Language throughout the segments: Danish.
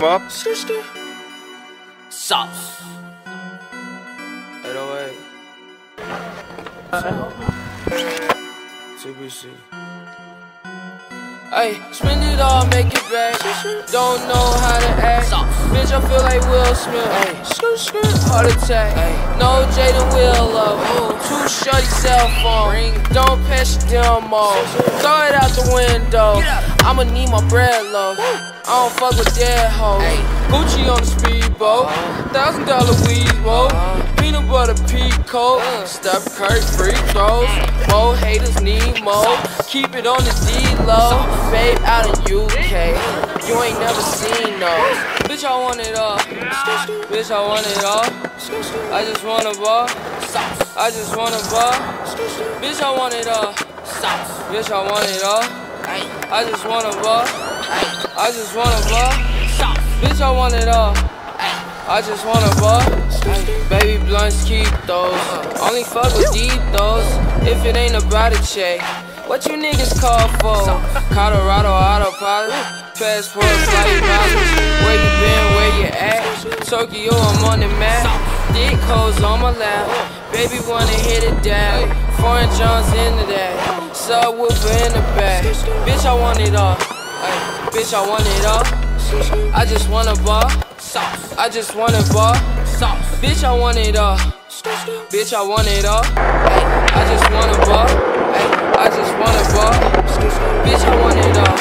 Op. Sauce. 808. 2BC. Ay, spend it all, make it back. Don't know how to act. Bitch, I feel like Will Smith. Ay, heart attack. Ay, no Jaden Willow. Too shorty cell phone. Don't pass your demo. Throw it out the window. I'ma need my bread low. I don't fuck with dead hoes. Gucci on the speedboat. $1,000 weed, whoa. Peanut butter peacoat. Steph Curry free throws. More haters need more. Keep it on the D-low. Babe out in UK. You ain't never seen those. Bitch, I want it all. Bitch, I want it all. I just want a ball. I just want a ball. Bitch, I want it all. Bitch, I want it all. I just want a ball. I just want a ball. Bitch, I want it all. I just want a ball. Baby blunts, keep those. Only fuck with those. If it ain't about a check. What you niggas call for? Colorado autopilot. Passport, flight mileage. Where you been, where you at? Tokyo, I'm on the map. Dick hoes on my lap. Baby wanna hit it down. Foreign Johns into that. Subwoofer in the back. Bitch, I want it all. Bitch, I want it all. I just want a ball. I just want a ball. Bitch, I want it all. Bitch, I want it all. I just want a ball. I just want a ball. Bitch, I want it all.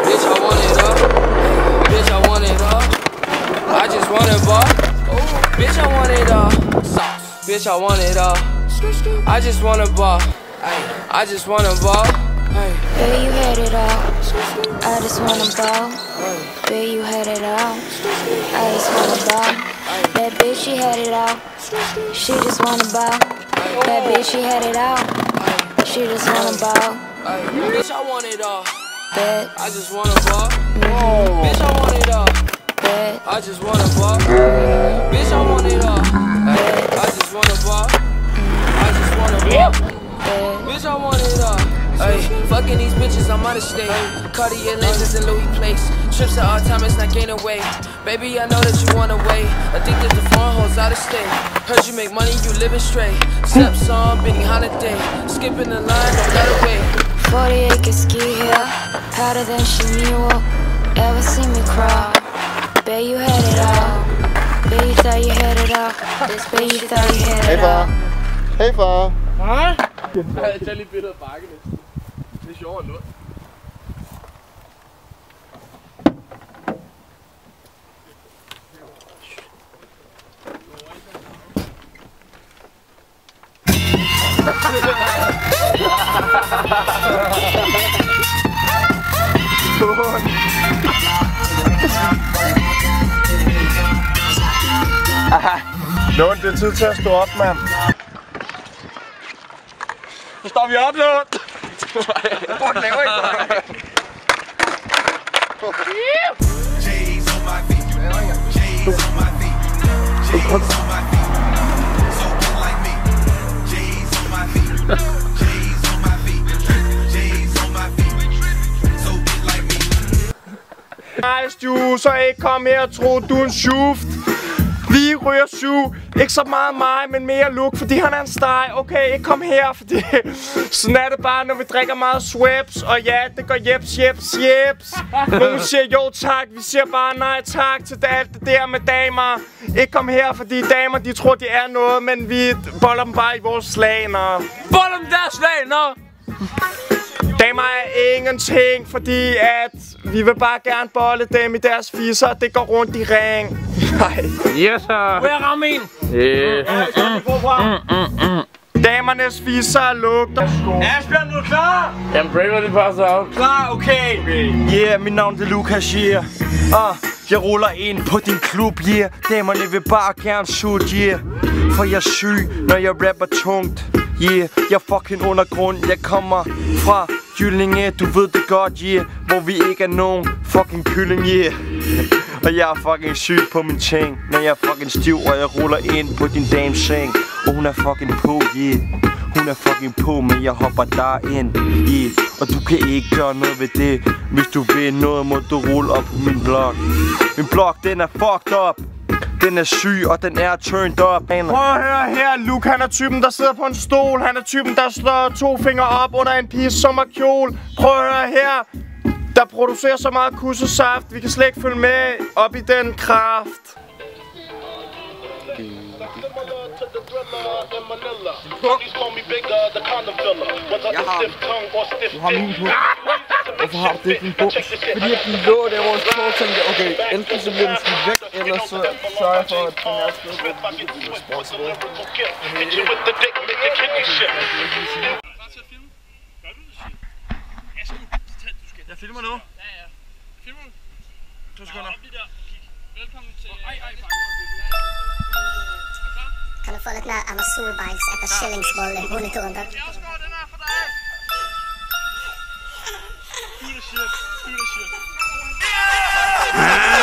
Bitch, I want it all. Bitch, I want it all. I just want a ball. Bitch, I want it all. Bitch, I want it all. I just want a ball. I just want a ball. Baby, you had it all. I just want a ball. Baby, you had it all. I just want a ball. That bitch, she had it all. She just want a ball. That bitch, she had it all. She just want a ball. Bitch, I want it all. Bad. I just want a ball. Bitch, I want it all. Bad. I just want a ball. Bitch, I want it all. I just want a ball. I just want a ball. Bitch, I want it all. Ay, fucking these bitches, I'm out of state. Cartier lenses and Louis plates. Trips to all time, it's not gaining weight. Baby, I know that you wanna wait. Addicted to foreign hoes out of state. Heard you make money, you living straight. Steps on, Benny Holiday. Skipping the line, don't let her wait. 40 acre ski hill, hotter than Shamiwa. Ever see me cry? Babe, you had it all. Babe, you thought you had it all. Babe, you thought you had it all. Hey far. Hej. Jeg tager lige billedet af bakken næsten. Det er sjovere end noget. Lund, det er tid til at stå op, mand. Så står vi op, Lund! Hvad laver I bare? Nej, Stu, så ikke kom her og tro, du er en schuft. Vi ryger syv. Ikke så meget mig, men mere Luke, fordi han er en steg. Okay, ikke kom her, fordi sådan er det bare, når vi drikker meget Schweppes. Og ja, det går jeps, jeps, jeps. Nogen siger jo tak, vi siger bare nej tak til alt det der med damer. Ikke kom her, fordi damer, de tror, de er noget, men vi boller dem bare i vores slaner. Boller dem deres slaner! Damer er ingenting, fordi at vi vil bare gerne bolle dem i deres fisser. Det går rundt i ring. Nej. Yes, sir. Må jeg ramme en? Damernes fisser lugter. Asbjørn, du er klar? Jamen, braver det bare så af. Klar, okay. Yeah, mit navn er Lukas, yeah. Jeg ruller ind på din klub, yeah. Damerne vil bare gerne shoot, yeah. For jeg er syg, når jeg rapper tungt. Yeah, jeg er fucking undergrund. Jeg kommer fra Jyllinge, du ved det godt, yeah. Hvor vi ikke er nogen fucking kylling, yeah. Og jeg er fucking syg på min ting. Når jeg er fucking stiv, og jeg ruller ind på din dames seng. Og hun er fucking på, yeah. Hun er fucking på, men jeg hopper der ind i. Og du kan ikke gøre noget ved det. Hvis du vil noget, må du rulle op på min blog. Min blog, den er fucked up. Den er syg, og den er turned up. Prøv at høre her, Luke, han er typen, der sidder på en stol. Han er typen, der slår 2 fingre op under en piges sommerkjole. Prøv at høre her. Der producerer så meget kussesaft. Vi kan slet ikke følge med op i den kraft. Du har min på. Hvorfor har du det din bums? Fordi at den lå der, hvor jeg stod og tænkte, okay, enten så bliver den smidt væk, eller så sørger jeg for, at den er sted. Jeg filmer nu. Ja, ja. Filmer du? 2 sekunder. Velkommen til... Kan du få lidt mere Amazon-bikes efter skillingsbolle i monitoren der? Bjergsgaard, den er for dig!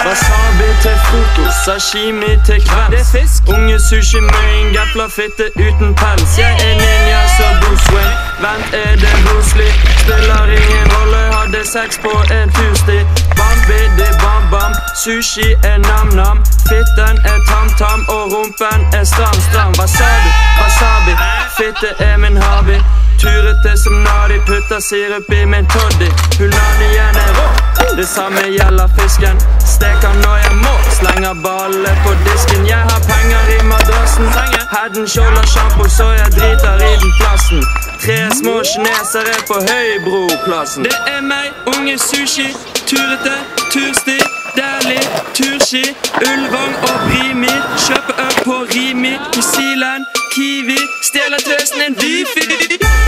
Wasabi til frokost, sashimi til kvelds. Det er fisk. Unge sushi med en gafler fitte uten pels. Jeg er ninja så Bruce Wayne. Vent, er det Bruce Lee? Spiller ingen rolle, hadde sex på en Tuesday. Bam, biddy, bam, bam. Sushi er nam-nam. Fitten er tam-tam og rumpen er stram-stram. Wasabi, wasabi. Fitte er min hobby. Turete som nadi, putter sirup i min toddy. Hunanien er rå, det samme gjelder fisken. Steker når jeg må, slenger balle på disken. Jeg har penger i madrassen. Head and shoulder shampoo, så jeg driter i den plassen. 3 små kinesere på Høybroplassen. Det er meg, unge sushi. Turete, tursti, dærlig, turski. Ulvang og Brimi. Kjøper øl på Rimi. I Silen, Kiwi. Stjeler tøsen en wifi.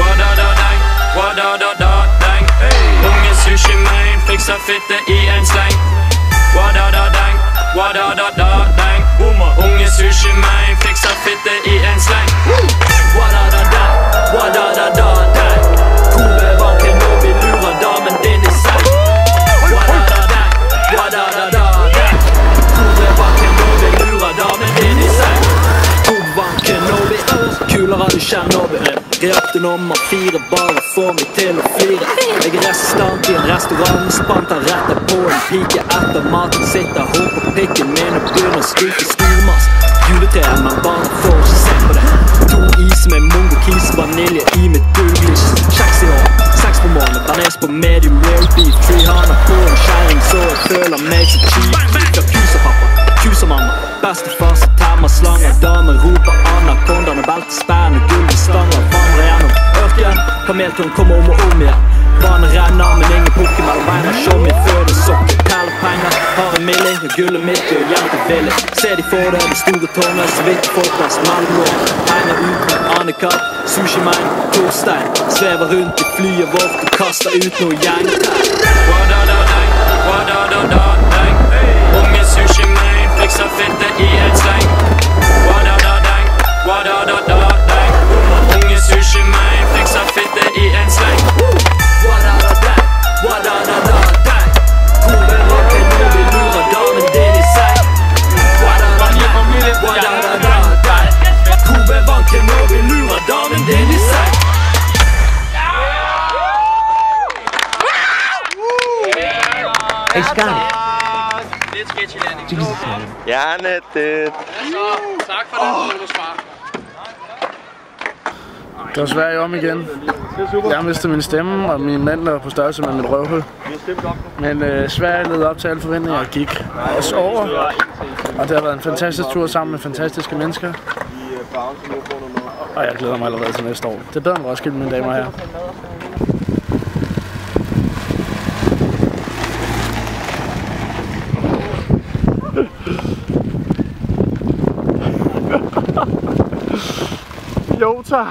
Wadadadang, wadadadadang. Unge sushi main, fikser fitte i en sleng. Wadadadang, wadadadadang. Unge sushi main, fikser fitte i en sleng. Wadadadang, wadadadadang. Kobevanken når vi lurer damen din i seng. Wadadadang, wadadadadang. Kobevanken når vi lurer damen din i seng. Kobevanken når vi kulere du Chernobyl. Reakten nummer 4 bare får meg til å flire. Jeg er resistant i en restaurant, spanter retter på en pike. Etter maten sitter hår på pikken min og begynner å skrike stormast. Juletreet, men bare får ikke se på det. 2 is med mongo kis, vanilje i mitt bulglish. Kjeks i år, 6 på måned, bearnés på medium rare beef. Trihana på en skjæring, så jeg føler meg så cheap. Fra kusapappa, kusamamma, bestefar som temmer slanger. Damer roper anakondaene, belte spenn og gull i stanger. Vandrer gjennom ørken, kameltårn kommer om og om igjen. Vannet renner, men ingen pukke mellom beina. Show me føde sokker, telle penger. Har en milling, og gullet mitt og hjertet villig. Se de får det, de store tårne, så vidt folk plass mellomlår. Henger ut med anekatt, sushi-mein, korstein. Svever rundt i flyet vårt og kaster ut noe gjengtegn. Wadadadang, wadadadadang. Unge sushi-mein, fikser fitte i en sleng. Wadadadang, wadadadadang. Unge sushi-mein, fikser fitte i en sleng. Wadadadang, wadadadadang. Kobevanken når vi lurer damen din i seng. Wadadadang, wadadadadang. Kobevanken når vi lurer damen din i seng. Hey Scotty. Lidt sketchy landing. Gerne det. Tak for den, bonusfar. Det var Sverige om igen. Jeg mistede min stemme, og min mand var på størrelse med mit røvhul. Men Sverige led op til alle forventninger og gik os over. Og det har været en fantastisk tur sammen med fantastiske mennesker. Og jeg glæder mig allerede til næste år. Det er bedre end Roskilde, mine damer og herrer. Jo, tak.